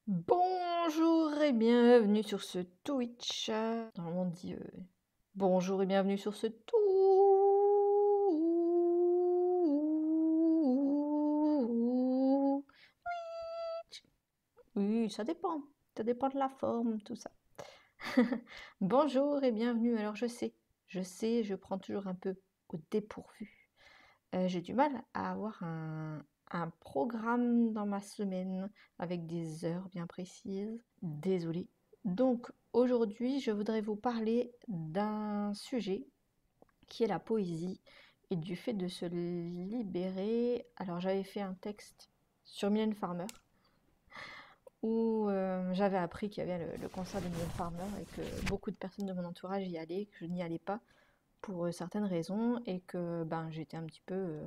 Bonjour et bienvenue sur ce Twitch. Normalement on dit bonjour et bienvenue sur ce Twitch. Oui, ça dépend. Ça dépend de la forme, tout ça. Bonjour et bienvenue. Alors je prends toujours un peu au dépourvu. J'ai du mal à avoir un programme dans ma semaine avec des heures bien précises. Désolée. Donc aujourd'hui, je voudrais vous parler d'un sujet qui est la poésie et du fait de se libérer. Alors j'avais fait un texte sur Mylène Farmer où j'avais appris qu'il y avait le concert de Mylène Farmer et que beaucoup de personnes de mon entourage y allaient, que je n'y allais pas pour certaines raisons et que j'étais un petit peu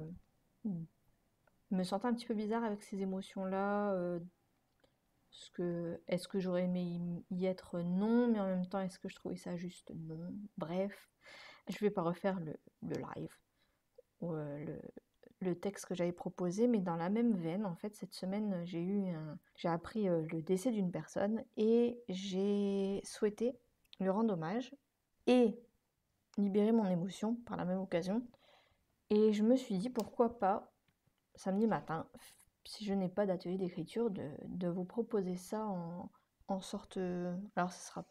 me sentais un petit peu bizarre avec ces émotions-là. Est-ce que j'aurais aimé y être? Non, mais en même temps, est-ce que je trouvais ça juste? Non. Bref, je vais pas refaire le live ou le texte que j'avais proposé, mais dans la même veine, en fait, cette semaine, j'ai appris le décès d'une personne et j'ai souhaité lui rendre hommage et libérer mon émotion par la même occasion. Et je me suis dit, pourquoi pas, samedi matin, si je n'ai pas d'atelier d'écriture, de vous proposer ça en sorte... alors ce sera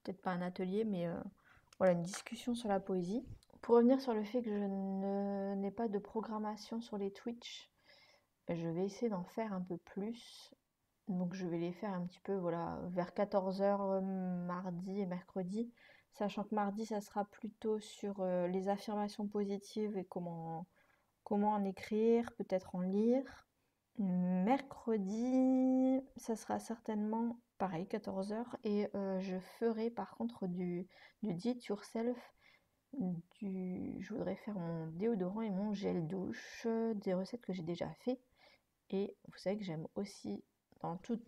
peut-être pas un atelier, mais voilà, une discussion sur la poésie. Pour revenir sur le fait que n'ai pas de programmation sur les Twitch, je vais essayer d'en faire un peu plus. Donc je vais les faire un petit peu voilà, vers 14h mardi et mercredi, sachant que mardi, ça sera plutôt sur les affirmations positives et comment en écrire, peut-être en lire. Mercredi, ça sera certainement pareil, 14h. Et je ferai par contre du do it yourself. Je voudrais faire mon déodorant et mon gel douche, des recettes que j'ai déjà fait. Et vous savez que j'aime aussi, dans tout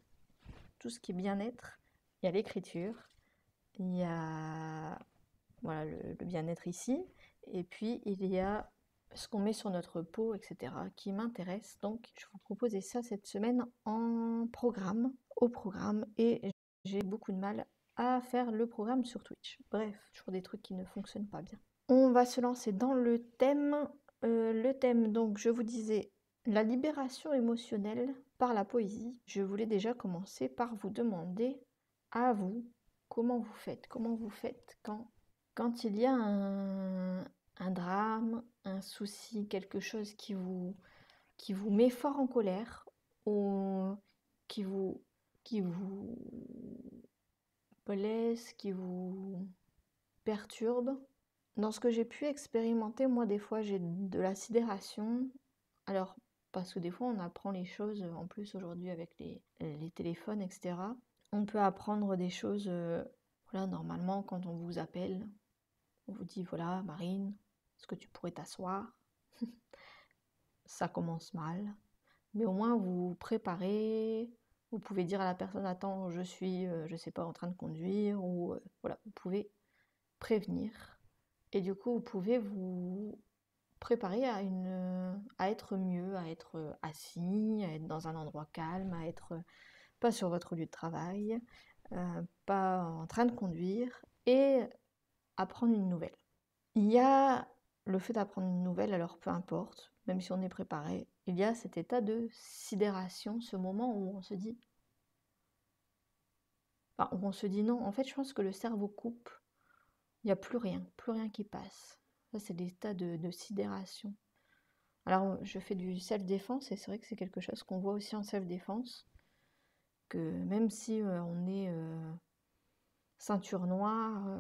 ce qui est bien-être, il y a l'écriture, il y a voilà, le bien-être ici, et puis il y a ce qu'on met sur notre peau, etc., qui m'intéresse. Donc, je vous proposais ça cette semaine au programme, et j'ai beaucoup de mal à faire le programme sur Twitch. Bref, toujours des trucs qui ne fonctionnent pas bien. On va se lancer dans le thème. Le thème, donc, je vous disais, la libération émotionnelle par la poésie. Je voulais déjà commencer par vous demander, à vous, comment vous faites quand il y a un drame, un souci, quelque chose qui vous met fort en colère ou qui vous, qui vous blesse, qui vous perturbe. Dans ce que j'ai pu expérimenter, moi, des fois, j'ai de la sidération. Alors, parce que des fois, on apprend les choses, en plus aujourd'hui avec les téléphones, etc. On peut apprendre des choses, voilà, normalement, quand on vous appelle, on vous dit, voilà, Marine, est-ce que tu pourrais t'asseoir? Ça commence mal. Mais au moins, vous vous préparez. Vous pouvez dire à la personne, attends, je suis, je sais pas, en train de conduire. Ou voilà, vous pouvez prévenir. Et du coup, vous pouvez vous préparer à être mieux, à être assis, à être dans un endroit calme, à être pas sur votre lieu de travail, pas en train de conduire et apprendre une nouvelle. Il y a le fait d'apprendre une nouvelle, alors peu importe, même si on est préparé, il y a cet état de sidération, ce moment où on se dit, enfin, où on se dit non, en fait je pense que le cerveau coupe, il n'y a plus rien qui passe. Ça c'est l'état de sidération. Alors je fais du self-défense et c'est vrai que c'est quelque chose qu'on voit aussi en self-défense, que même si on est ceinture noire,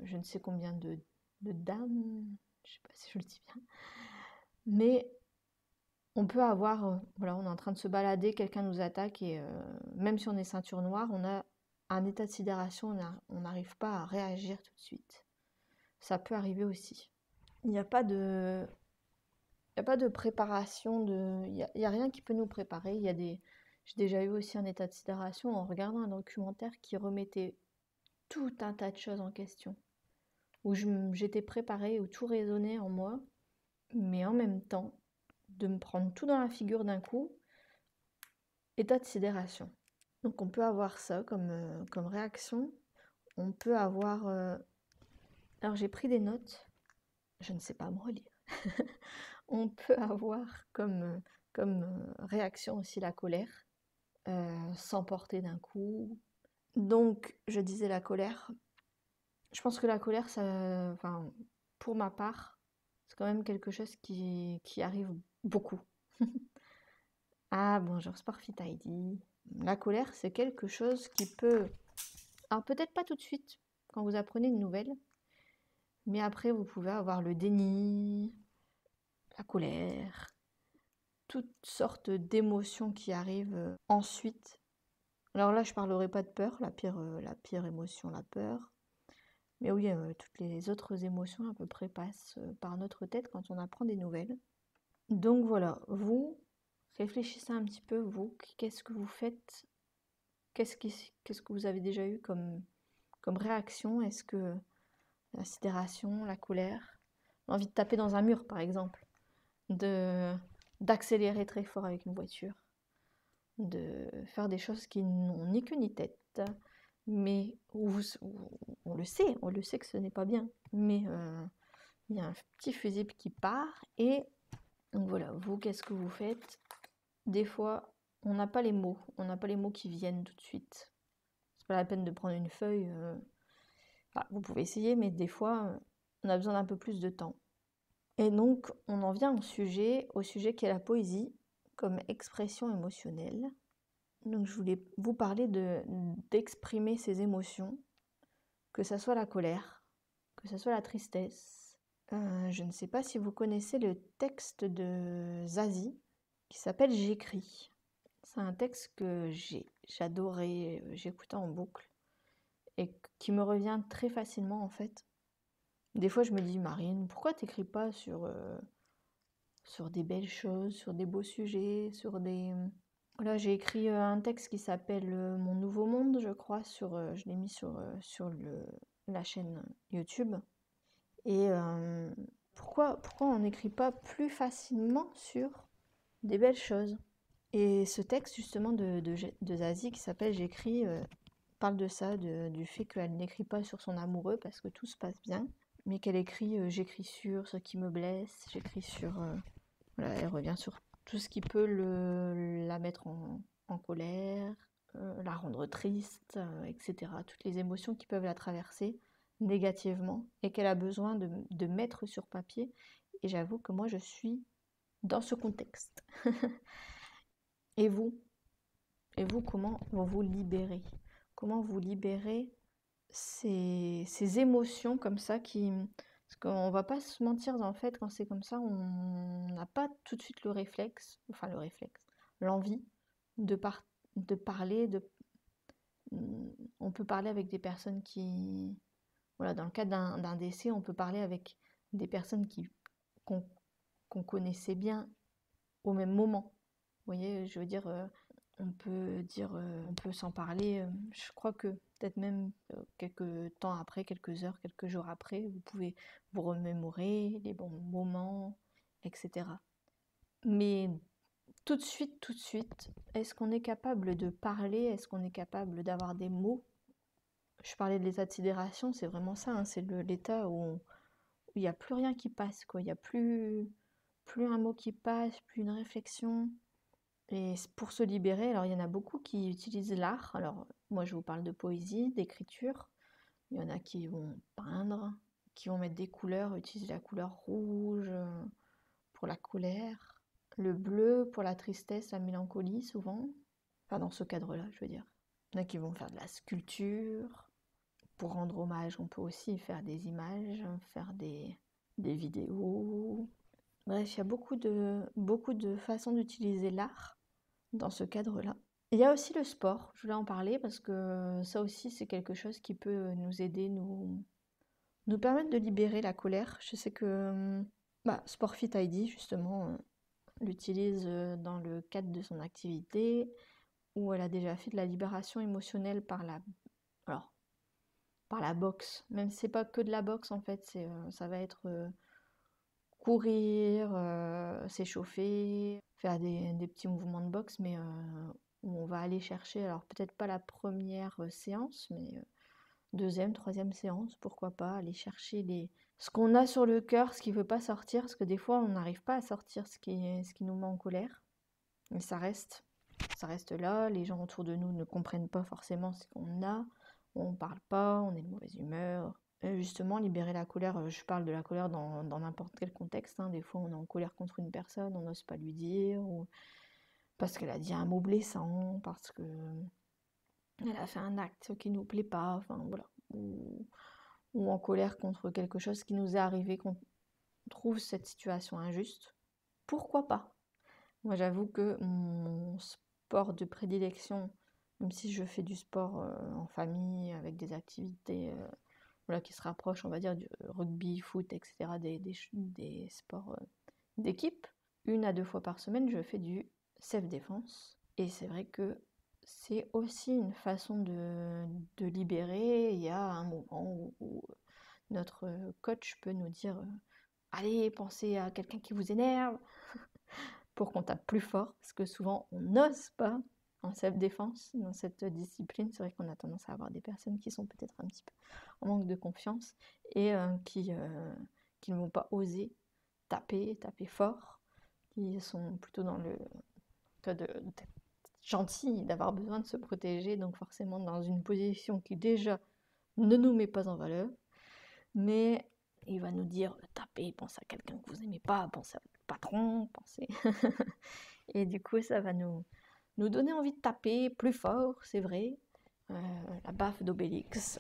je ne sais combien de dames, je sais pas si je le dis bien, mais on peut avoir, voilà, on est en train de se balader, quelqu'un nous attaque et même si on est ceinture noire, on a un état de sidération, on n'arrive pas à réagir tout de suite. Ça peut arriver aussi. Il n'y a pas de, il y a pas de préparation, il y a rien qui peut nous préparer. J'ai déjà eu aussi un état de sidération en regardant un documentaire qui remettait tout un tas de choses en question, où j'étais préparée, où tout résonnait en moi, mais en même temps, de me prendre tout dans la figure d'un coup, état de sidération. Donc on peut avoir ça comme réaction. On peut avoir... Alors j'ai pris des notes, je ne sais pas me relire. On peut avoir comme réaction aussi la colère, s'emporter d'un coup. Donc je disais la colère. Je pense que la colère, ça, enfin, pour ma part, c'est quand même quelque chose qui arrive beaucoup. Ah, bonjour Sportfit Heidi. La colère, c'est quelque chose qui peut... Alors peut-être pas tout de suite, quand vous apprenez une nouvelle, mais après vous pouvez avoir le déni, la colère, toutes sortes d'émotions qui arrivent ensuite. Alors là, je parlerai pas de peur, la pire émotion, la peur. Mais oui, toutes les autres émotions à peu près passent par notre tête quand on apprend des nouvelles. Donc voilà, vous, réfléchissez un petit peu, vous, qu'est-ce que vous faites? Qu'est-ce que vous avez déjà eu comme réaction? Est-ce que la sidération, la colère, l'envie de taper dans un mur par exemple, de d'accélérer très fort avec une voiture, de faire des choses qui n'ont ni queue ni tête, mais où on le sait que ce n'est pas bien, mais il y a un petit fusible qui part et donc voilà, vous, qu'est-ce que vous faites? Des fois, on n'a pas les mots, qui viennent tout de suite. C'est pas la peine de prendre une feuille. Enfin, vous pouvez essayer, mais des fois, on a besoin d'un peu plus de temps. Et donc, on en vient au sujet qui est la poésie comme expression émotionnelle. Donc, je voulais vous parler d'exprimer ses émotions, que ça soit la colère, que ça soit la tristesse. Je ne sais pas si vous connaissez le texte de Zazie qui s'appelle J'écris. C'est un texte que j'adorais, j'écoutais en boucle et qui me revient très facilement en fait. Des fois je me dis Marine, pourquoi t'écris pas sur des belles choses, sur des beaux sujets, sur des... Voilà, j'ai écrit un texte qui s'appelle Mon Nouveau Monde, je crois, je l'ai mis sur la chaîne YouTube. Et pourquoi on n'écrit pas plus facilement sur des belles choses? Et ce texte justement de Zazie qui s'appelle J'écris parle de ça, du fait qu'elle n'écrit pas sur son amoureux parce que tout se passe bien, mais qu'elle écrit j'écris sur ce qui me blesse, j'écris sur... voilà, elle revient sur tout ce qui peut la mettre en colère, la rendre triste, etc. Toutes les émotions qui peuvent la traverser négativement et qu'elle a besoin de mettre sur papier. Et j'avoue que moi je suis dans ce contexte. Et vous? Et vous, comment vous vous libérez? Comment vous libérez ces émotions comme ça qui... Parce qu'on va pas se mentir, en fait, quand c'est comme ça, on n'a pas tout de suite le réflexe, l'envie de, de parler, on peut parler avec des personnes qui... Voilà, dans le cadre d'un décès, on peut parler avec des personnes qu'on qu'on connaissait bien au même moment. Vous voyez, je veux dire, on peut s'en parler. Je crois que peut-être même quelques temps après, quelques heures, quelques jours après, vous pouvez vous remémorer les bons moments, etc. Mais tout de suite, est-ce qu'on est capable de parler? Est-ce qu'on est capable d'avoir des mots? Je parlais de l'état de sidération, c'est vraiment ça, hein, c'est l'état où il n'y a plus rien qui passe, quoi. Il n'y a plus un mot qui passe, plus une réflexion. Et pour se libérer, alors il y en a beaucoup qui utilisent l'art. Alors moi je vous parle de poésie, d'écriture. Il y en a qui vont peindre, qui vont mettre des couleurs, utiliser la couleur rouge pour la colère, le bleu pour la tristesse, la mélancolie souvent. Enfin dans ce cadre-là, je veux dire. Il y en a qui vont faire de la sculpture. Pour rendre hommage, on peut aussi faire des images, faire des vidéos. Bref, il y a beaucoup de façons d'utiliser l'art dans ce cadre-là. Il y a aussi le sport, je voulais en parler parce que ça aussi c'est quelque chose qui peut nous aider, nous permettre de libérer la colère. Je sais que Sportfit Heidi justement l'utilise dans le cadre de son activité où elle a déjà fait de la libération émotionnelle alors, par la boxe. Même si c'est pas que de la boxe en fait, ça va être courir, s'échauffer, faire des petits mouvements de boxe, mais où on va aller chercher, alors peut-être pas la première séance, mais deuxième, troisième séance, pourquoi pas, aller chercher ce qu'on a sur le cœur, ce qui ne veut pas sortir, parce que des fois on n'arrive pas à sortir ce qui nous met en colère, mais ça reste là, les gens autour de nous ne comprennent pas forcément ce qu'on a, on ne parle pas, on est de mauvaise humeur. Et justement, libérer la colère, je parle de la colère dans n'importe quel contexte, hein. Des fois on est en colère contre une personne, on n'ose pas lui dire, ou parce qu'elle a dit un mot blessant, parce que elle a fait un acte qui nous plaît pas, enfin voilà, ou en colère contre quelque chose qui nous est arrivé, qu'on trouve cette situation injuste, pourquoi pas? Moi j'avoue que mon sport de prédilection, même si je fais du sport en famille, avec des activités voilà, qui se rapprochent, on va dire, du rugby, foot, etc., des sports d'équipe, 1 à 2 fois par semaine, je fais du self-défense. Et c'est vrai que c'est aussi une façon de libérer. Il y a un moment où notre coach peut nous dire allez, pensez à quelqu'un qui vous énerve pour qu'on tape plus fort, parce que souvent on n'ose pas en self-défense dans cette discipline. C'est vrai qu'on a tendance à avoir des personnes qui sont peut-être un petit peu en manque de confiance et qui ne vont pas oser taper fort, qui sont plutôt dans le cas d'être gentil, d'avoir besoin de se protéger, donc forcément dans une position qui déjà ne nous met pas en valeur, mais il va nous dire tapez, pensez à quelqu'un que vous n'aimez pas, pensez à votre patron, pensez. Et du coup, ça va nous donner envie de taper plus fort, c'est vrai. La baffe d'Obélix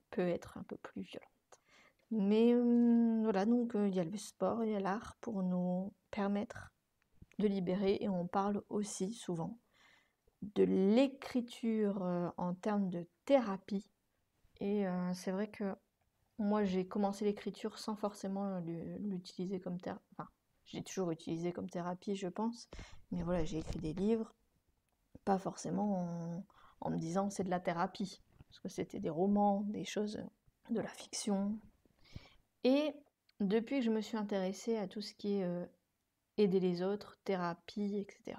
peut être un peu plus violente. Mais voilà, donc il y a le sport, il y a l'art pour nous permettre de libérer, et on parle aussi souvent de l'écriture en termes de thérapie. Et c'est vrai que moi j'ai commencé l'écriture sans forcément l'utiliser comme thérapie. Enfin, j'ai toujours utilisé comme thérapie, je pense. Mais voilà, j'ai écrit des livres, pas forcément en me disant c'est de la thérapie. Parce que c'était des romans, des choses, de la fiction. Et depuis que je me suis intéressée à tout ce qui est aider les autres, thérapie, etc.,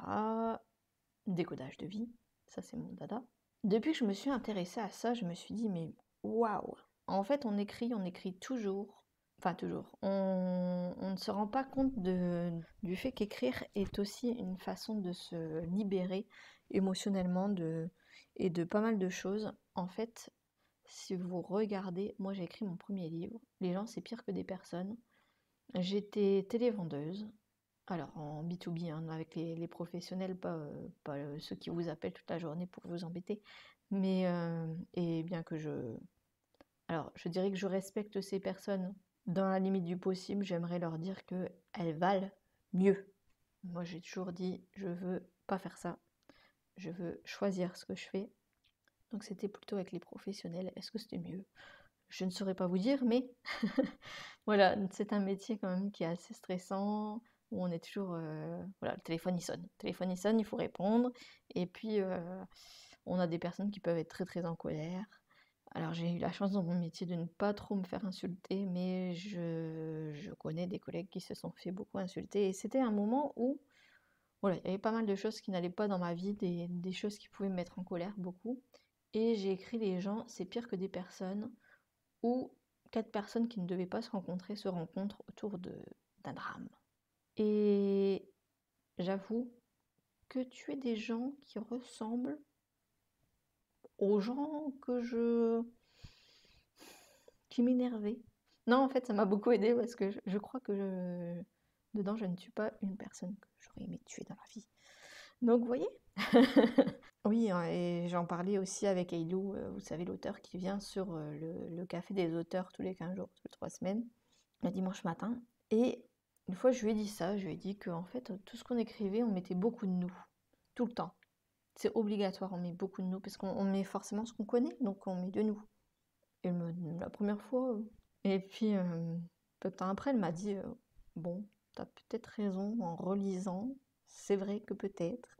décodage de vie, ça c'est mon dada. Depuis que je me suis intéressée à ça, je me suis dit mais waouh! En fait, on écrit toujours. Enfin, toujours. On ne se rend pas compte du fait qu'écrire est aussi une façon de se libérer émotionnellement et de pas mal de choses. En fait, si vous regardez, moi j'ai écrit mon premier livre. Les gens, c'est pire que des personnes. J'étais télévendeuse. Alors en B2B, hein, avec les professionnels, pas ceux qui vous appellent toute la journée pour vous embêter. Mais, et bien que alors je dirais que je respecte ces personnes dans la limite du possible, j'aimerais leur dire qu'elles valent mieux. Moi j'ai toujours dit, je veux pas faire ça. Je veux choisir ce que je fais. Donc c'était plutôt avec les professionnels. Est-ce que c'était mieux? Je ne saurais pas vous dire, mais voilà, c'est un métier quand même qui est assez stressant, où on est toujours... voilà, le téléphone il sonne, il faut répondre. Et puis, on a des personnes qui peuvent être très très en colère. Alors j'ai eu la chance dans mon métier de ne pas trop me faire insulter, mais je connais des collègues qui se sont fait beaucoup insulter. Et c'était un moment où, voilà, il y avait pas mal de choses qui n'allaient pas dans ma vie, des choses qui pouvaient me mettre en colère beaucoup. Et j'ai écrit les gens, c'est pire que des personnes, où 4 personnes qui ne devaient pas se rencontrer se rencontrent autour d'un drame. Et j'avoue que tuer des gens qui ressemblent aux gens qui m'énervaient. Non, en fait, ça m'a beaucoup aidé parce que je crois que dedans, je ne tue pas une personne que j'aurais aimé tuer dans la vie. Donc, vous voyez. Oui, hein, et j'en parlais aussi avec Ailou, vous savez, l'auteur qui vient sur le café des auteurs tous les 15 jours, toutes les 3 semaines, le dimanche matin. Et une fois, je lui ai dit ça, je lui ai dit qu'en fait, tout ce qu'on écrivait, on mettait beaucoup de nous, tout le temps. C'est obligatoire, on met beaucoup de nous, parce qu'on met forcément ce qu'on connaît, donc on met de nous. Et la première fois, et puis peu de temps après, elle m'a dit bon, t'as peut-être raison en relisant, c'est vrai que peut-être.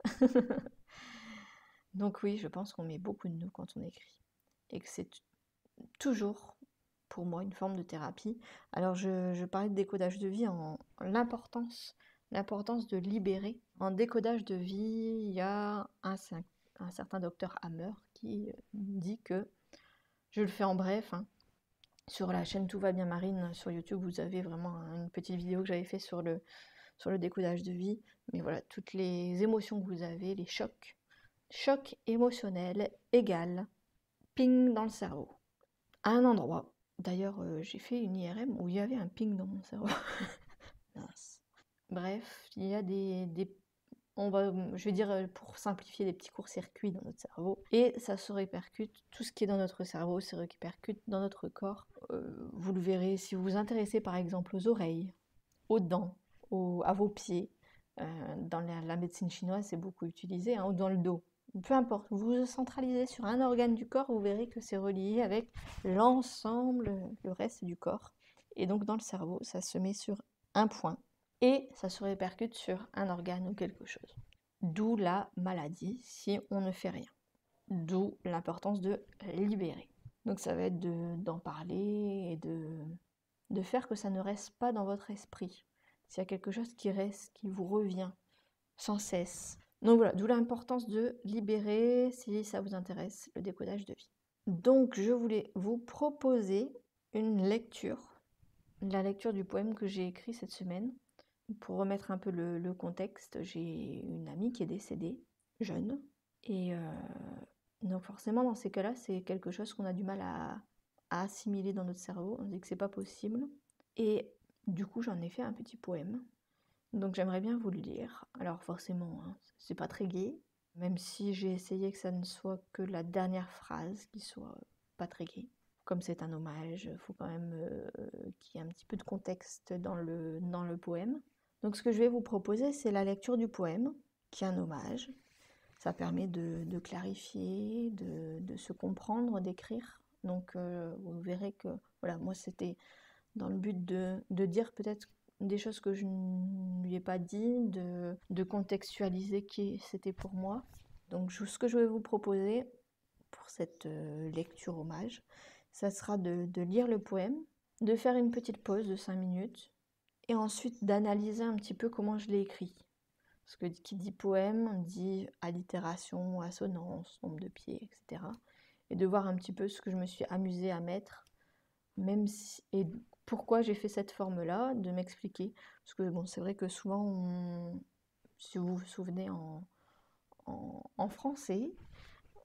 Donc oui, je pense qu'on met beaucoup de nous quand on écrit, et que c'est toujours pour moi une forme de thérapie. Alors je parlais de décodage de vie en l'importance de libérer En décodage de vie, il y a un certain docteur Hammer qui dit que, je le fais en bref, hein, sur la chaîne Tout va bien Marine sur YouTube, vous avez vraiment une petite vidéo que j'avais fait sur le décodage de vie. Mais voilà, toutes les émotions que vous avez, les chocs émotionnels égale ping dans le cerveau. À un endroit. D'ailleurs, j'ai fait une IRM où il y avait un ping dans mon cerveau. Mince. Bref, il y a je vais dire pour simplifier, des petits courts-circuits dans notre cerveau. Et ça se répercute, tout ce qui est dans notre cerveau se répercute dans notre corps. Vous le verrez si vous vous intéressez par exemple aux oreilles, aux dents, à vos pieds. Dans la médecine chinoise, c'est beaucoup utilisé, hein, ou dans le dos. Peu importe, vous vous centralisez sur un organe du corps, vous verrez que c'est relié avec l'ensemble, le reste du corps. Et donc dans le cerveau, ça se met sur un point et ça se répercute sur un organe ou quelque chose. D'où la maladie si on ne fait rien. D'où l'importance de libérer. Donc ça va être d'en parler et de faire que ça ne reste pas dans votre esprit. S'il y a quelque chose qui reste, qui vous revient sans cesse. Donc voilà, d'où l'importance de libérer, si ça vous intéresse, le décodage de vie. Donc je voulais vous proposer une lecture, la lecture du poème que j'ai écrit cette semaine. Pour remettre un peu le contexte, j'ai une amie qui est décédée, jeune, et donc forcément dans ces cas-là, c'est quelque chose qu'on a du mal à assimiler dans notre cerveau, on dit que c'est pas possible, et du coup j'en ai fait un petit poème, donc j'aimerais bien vous le lire. Alors forcément, hein, c'est pas très gai, même si j'ai essayé que ça ne soit que la dernière phrase qui soit pas très gai. Comme c'est un hommage, il faut quand même qu'il y ait un petit peu de contexte dans le poème. Donc ce que je vais vous proposer, c'est la lecture du poème, qui est un hommage. Ça permet de clarifier, de se comprendre, d'écrire. Donc vous verrez que voilà, moi c'était dans le but de dire peut-être des choses que je ne lui ai pas dit, de contextualiser qui c'était pour moi. Donc ce que je vais vous proposer pour cette lecture hommage, ça sera de lire le poème, de faire une petite pause de 5 minutes, et ensuite d'analyser un petit peu comment je l'ai écrit. Parce que qui dit poème, dit allitération, assonance, nombre de pieds, etc. Et de voir un petit peu ce que je me suis amusée à mettre, même si, et pourquoi j'ai fait cette forme-là, de m'expliquer. Parce que bon, c'est vrai que souvent, si vous vous souvenez en français,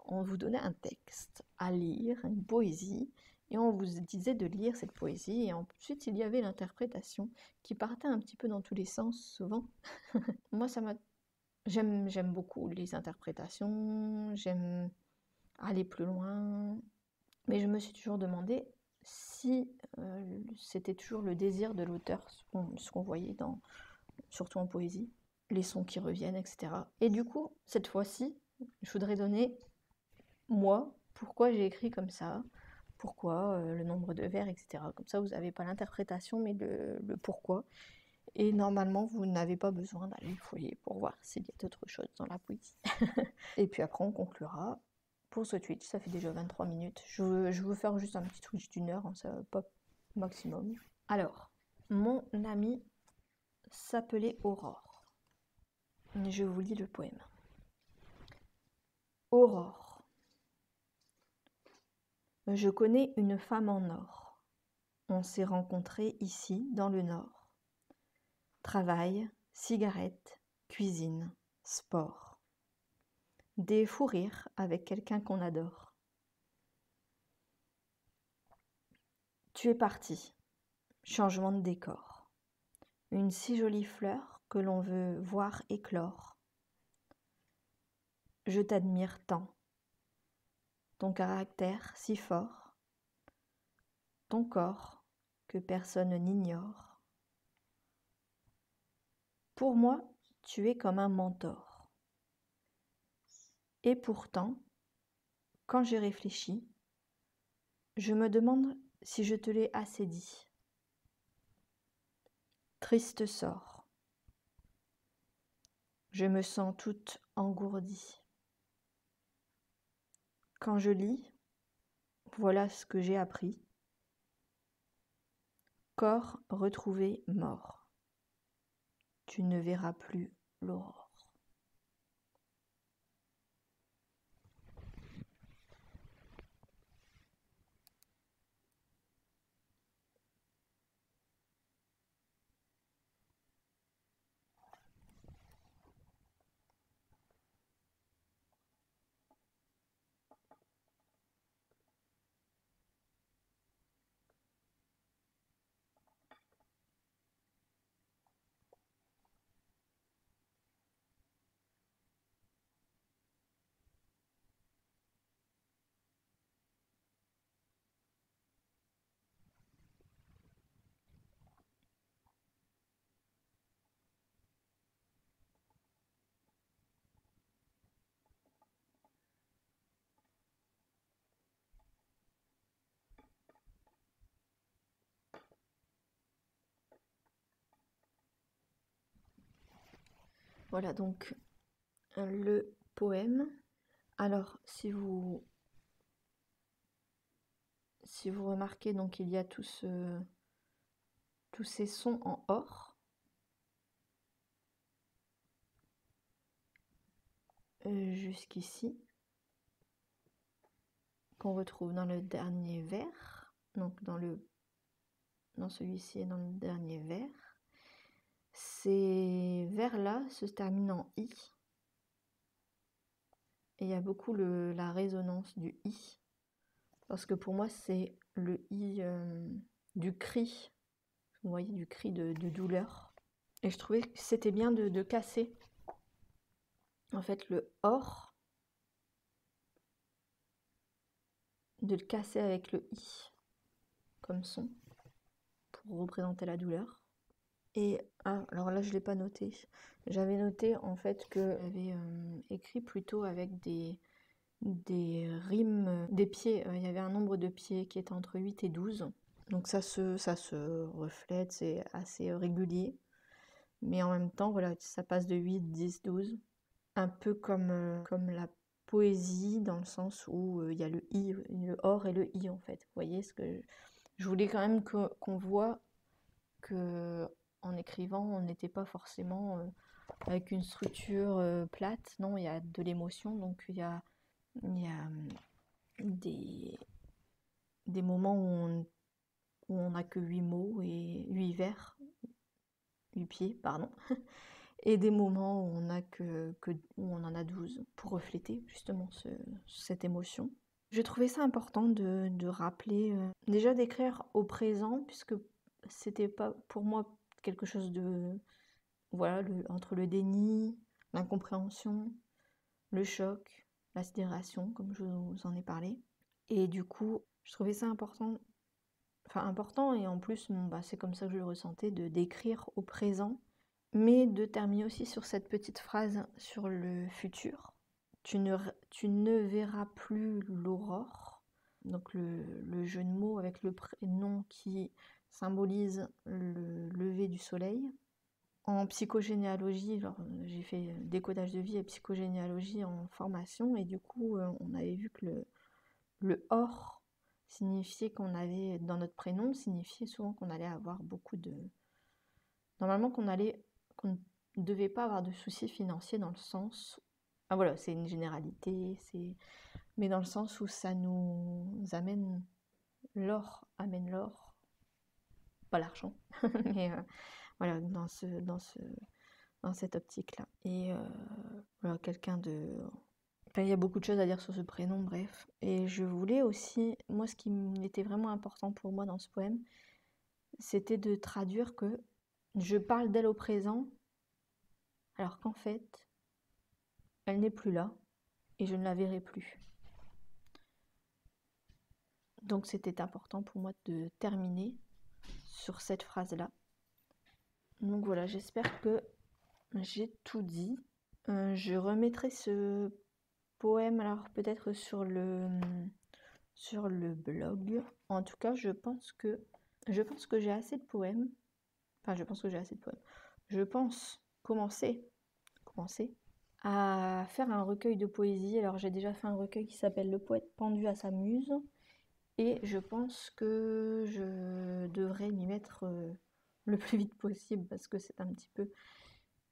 on vous donnait un texte à lire, une poésie, et on vous disait de lire cette poésie, et ensuite il y avait l'interprétation qui partait un petit peu dans tous les sens, souvent. Moi, j'aime beaucoup les interprétations, j'aime aller plus loin, mais je me suis toujours demandé si c'était toujours le désir de l'auteur, ce qu'on voyait surtout en poésie, les sons qui reviennent, etc. Et du coup, cette fois-ci, je voudrais donner moi, pourquoi j'ai écrit comme ça, pourquoi, le nombre de vers, etc. Comme ça, vous n'avez pas l'interprétation, mais le pourquoi. Et normalement, vous n'avez pas besoin d'aller fouiller pour voir s'il y a d'autres choses dans la poésie. Et puis après, on conclura pour ce Twitch. Ça fait déjà 23 minutes. Je veux faire juste un petit Twitch d'une heure, hein, ça va pas maximum. Alors, mon amie s'appelait Aurore. Je vous lis le poème. Aurore. Je connais une femme en or. On s'est rencontrés ici, dans le Nord. Travail, cigarette, cuisine, sport. Des fous rires avec quelqu'un qu'on adore. Tu es parti. Changement de décor. Une si jolie fleur que l'on veut voir éclore. Je t'admire tant. Ton caractère si fort. Ton corps que personne n'ignore. Pour moi, tu es comme un mentor. Et pourtant, quand j'y réfléchis, je me demande si je te l'ai assez dit. Triste sort. Je me sens toute engourdie. Quand je lis, voilà ce que j'ai appris. Corps retrouvé mort. Tu ne verras plus l'aurore. Voilà donc le poème. Alors si vous remarquez, donc il y a tous ces sons en or. Jusqu'ici, qu'on retrouve dans le dernier vers, donc dans celui-ci et dans le dernier vers. Ces vers-là se terminent en i, et il y a beaucoup la résonance du i, parce que pour moi c'est le i du cri, vous voyez, du cri de douleur. Et je trouvais que c'était bien de casser en fait le or, de le casser avec le i comme son pour représenter la douleur. Et alors là je l'ai pas noté. J'avais noté en fait que j'avais écrit plutôt avec des rimes, des pieds. Il y avait un nombre de pieds qui était entre 8 et 12. Donc ça se reflète, c'est assez régulier. Mais en même temps, voilà, ça passe de 8, 10, 12. Un peu comme la poésie, dans le sens où il y a le i, le or et le i en fait. Vous voyez ce que je voulais quand même qu'on voit que en écrivant, on n'était pas forcément avec une structure plate. Non, il y a de l'émotion, donc il y a des moments où on n'a que 8 mots et 8 vers, 8 pieds, pardon, et des moments où où on en a 12 pour refléter justement cette émotion. Je trouvais ça important de rappeler, déjà d'écrire au présent, puisque c'était pas pour moi quelque chose de, voilà, entre le déni, l'incompréhension, le choc, la sidération, comme je vous en ai parlé. Et du coup, je trouvais ça important, et en plus, c'est comme ça que je le ressentais, de d'écrire au présent, mais de terminer aussi sur cette petite phrase sur le futur. Tu ne verras plus l'aurore. Donc le jeu de mots avec le prénom qui symbolise le lever du soleil. En psychogénéalogie, j'ai fait décodage de vie et psychogénéalogie en formation, et du coup on avait vu que le or signifiait qu'on avait, dans notre prénom, signifiait souvent qu'on allait avoir beaucoup de... Normalement qu'on ne devait pas avoir de soucis financiers, dans le sens... Ah voilà, c'est une généralité, mais dans le sens où ça nous amène l'or, pas l'argent, mais voilà, dans cette optique-là. Et voilà, quelqu'un de... Enfin, il y a beaucoup de choses à dire sur ce prénom, bref. Et je voulais aussi, moi ce qui était vraiment important pour moi dans ce poème, c'était de traduire que je parle d'elle au présent, alors qu'en fait, elle n'est plus là, et je ne la verrai plus. Donc c'était important pour moi de terminer sur cette phrase-là. Donc voilà, j'espère que j'ai tout dit. Je remettrai ce poème alors peut-être sur le blog. En tout cas, je pense que j'ai assez de poèmes. Enfin, je pense que j'ai assez de poèmes. Je pense commencer à faire un recueil de poésie. Alors j'ai déjà fait un recueil qui s'appelle Le poète pendu à sa muse. Et je pense que je devrais m'y mettre le plus vite possible, parce que c'est un petit peu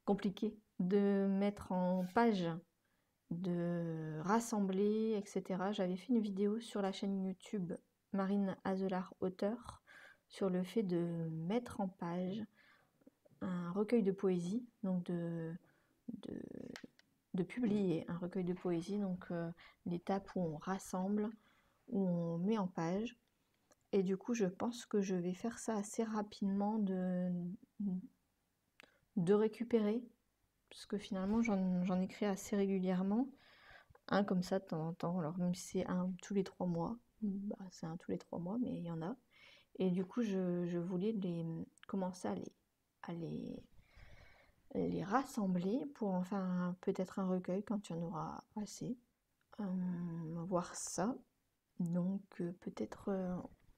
compliqué de mettre en page, de rassembler, etc. J'avais fait une vidéo sur la chaîne YouTube Marine Azelard auteur sur le fait de mettre en page un recueil de poésie, donc de publier un recueil de poésie, donc l'étape où on rassemble, où on met en page. Et du coup, je pense que je vais faire ça assez rapidement, de récupérer, parce que finalement, j'en écris assez régulièrement. Un comme ça de temps en temps, alors même si c'est un tous les 3 mois, c'est un tous les 3 mois, mais il y en a. Et du coup, je voulais commencer à les rassembler pour en faire peut-être un recueil quand il y en aura assez. Voir ça. Donc peut-être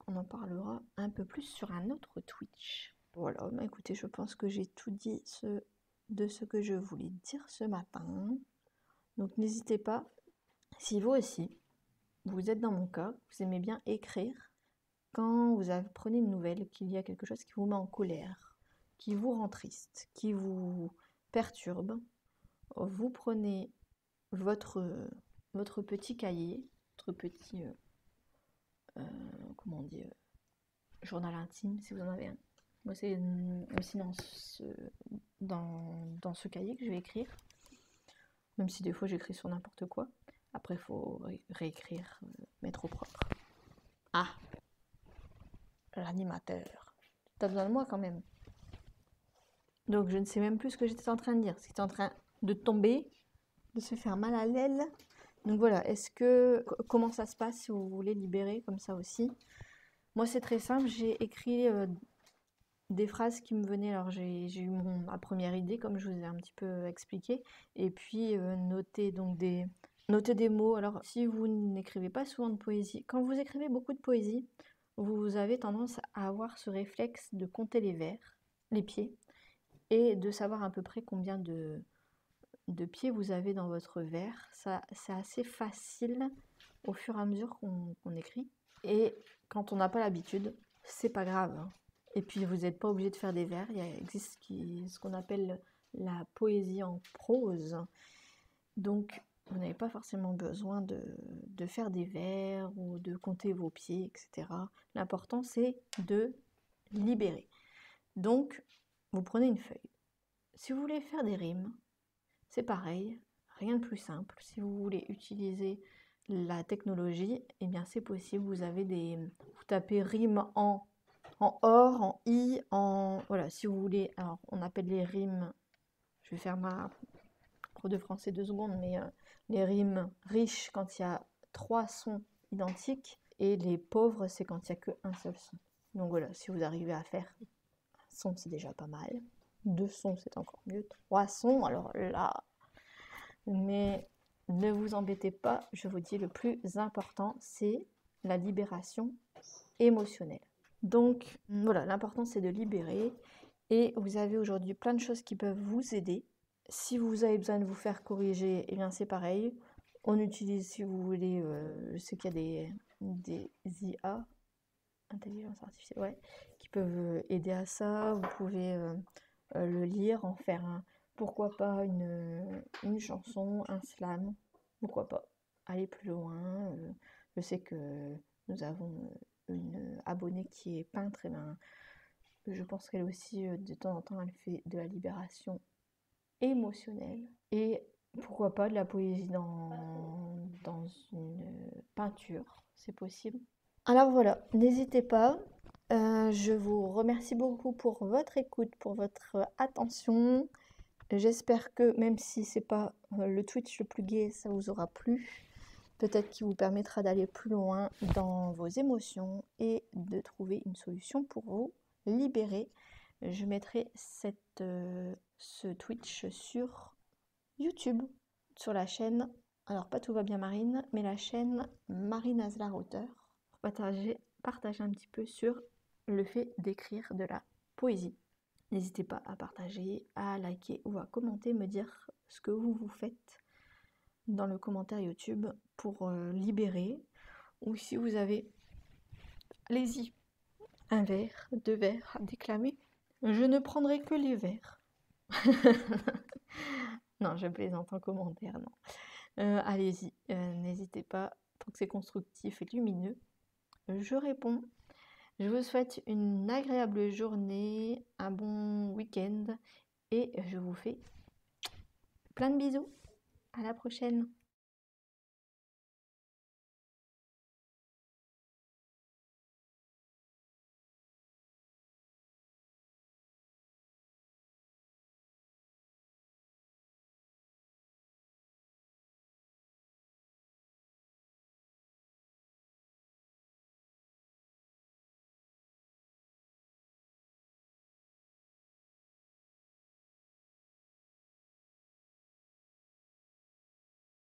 on en parlera un peu plus sur un autre Twitch. Voilà, écoutez, je pense que j'ai tout dit de ce que je voulais dire ce matin. Donc n'hésitez pas, si vous aussi, vous êtes dans mon cas, vous aimez bien écrire, quand vous apprenez une nouvelle, qu'il y a quelque chose qui vous met en colère, qui vous rend triste, qui vous perturbe, vous prenez votre petit cahier, votre petit, comment on dit, journal intime, si vous en avez un. Moi, c'est aussi dans ce cahier que je vais écrire, même si des fois j'écris sur n'importe quoi. Après, il faut réécrire, mettre au propre. Ah, l'animateur. T'as besoin de moi quand même. Donc, je ne sais même plus ce que j'étais en train de dire. C'était en train de tomber, de se faire mal à l'aile. Donc voilà, comment ça se passe si vous voulez libérer comme ça aussi? Moi, c'est très simple. J'ai écrit des phrases qui me venaient. Alors, j'ai eu ma première idée, comme je vous ai un petit peu expliqué. Et puis, noter des mots. Alors, si vous n'écrivez pas souvent de poésie, quand vous écrivez beaucoup de poésie, vous avez tendance à avoir ce réflexe de compter les vers, les pieds, et de savoir à peu près combien de pieds vous avez dans votre vers. Ça, c'est assez facile au fur et à mesure qu'on écrit. Et quand on n'a pas l'habitude, c'est pas grave. Et puis, vous n'êtes pas obligé de faire des vers. Il existe ce qu'on appelle la poésie en prose. Donc, vous n'avez pas forcément besoin de faire des vers ou de compter vos pieds, etc. L'important, c'est de libérer. Donc, vous prenez une feuille. Si vous voulez faire des rimes, c'est pareil, rien de plus simple. Si vous voulez utiliser la technologie, eh bien c'est possible. Vous tapez rime en or, en i, voilà, si vous voulez. Alors, on appelle les rimes, je vais faire ma prof de français 2 secondes, mais les rimes riches quand il y a 3 sons identiques, et les pauvres, c'est quand il n'y a qu'un seul son. Donc voilà, si vous arrivez à faire un son, c'est déjà pas mal. 2 sons, c'est encore mieux. 3 sons, alors là... Mais ne vous embêtez pas, je vous dis, le plus important, c'est la libération émotionnelle. Donc voilà, l'important c'est de libérer, et vous avez aujourd'hui plein de choses qui peuvent vous aider. Si vous avez besoin de vous faire corriger, eh bien c'est pareil. On utilise, si vous voulez, je sais qu'il y a des IA, intelligence artificielle, ouais, qui peuvent aider à ça. Vous pouvez le lire, en faire pourquoi pas une chanson, un slam, pourquoi pas aller plus loin. Je sais que nous avons une abonnée qui est peintre, et ben, je pense qu'elle aussi, de temps en temps, elle fait de la libération émotionnelle. Et pourquoi pas de la poésie dans une peinture, c'est possible. Alors voilà, n'hésitez pas. Je vous remercie beaucoup pour votre écoute, pour votre attention. J'espère que même si c'est pas le Twitch le plus gai, ça vous aura plu. Peut-être qu'il vous permettra d'aller plus loin dans vos émotions et de trouver une solution pour vous libérer. Je mettrai ce Twitch sur YouTube, sur la chaîne, alors pas Tout va bien Marine, mais la chaîne Marine Aslar Auteur, pour partager un petit peu sur le fait d'écrire de la poésie. N'hésitez pas à partager, à liker ou à commenter, me dire ce que vous faites dans le commentaire YouTube pour libérer. Ou si vous avez, allez-y, un vers, 2 vers à déclamer. Je ne prendrai que les vers. Non, je plaisante en commentaire, non. Allez-y, n'hésitez pas, tant que c'est constructif et lumineux, je réponds. Je vous souhaite une agréable journée, un bon week-end, et je vous fais plein de bisous. À la prochaine.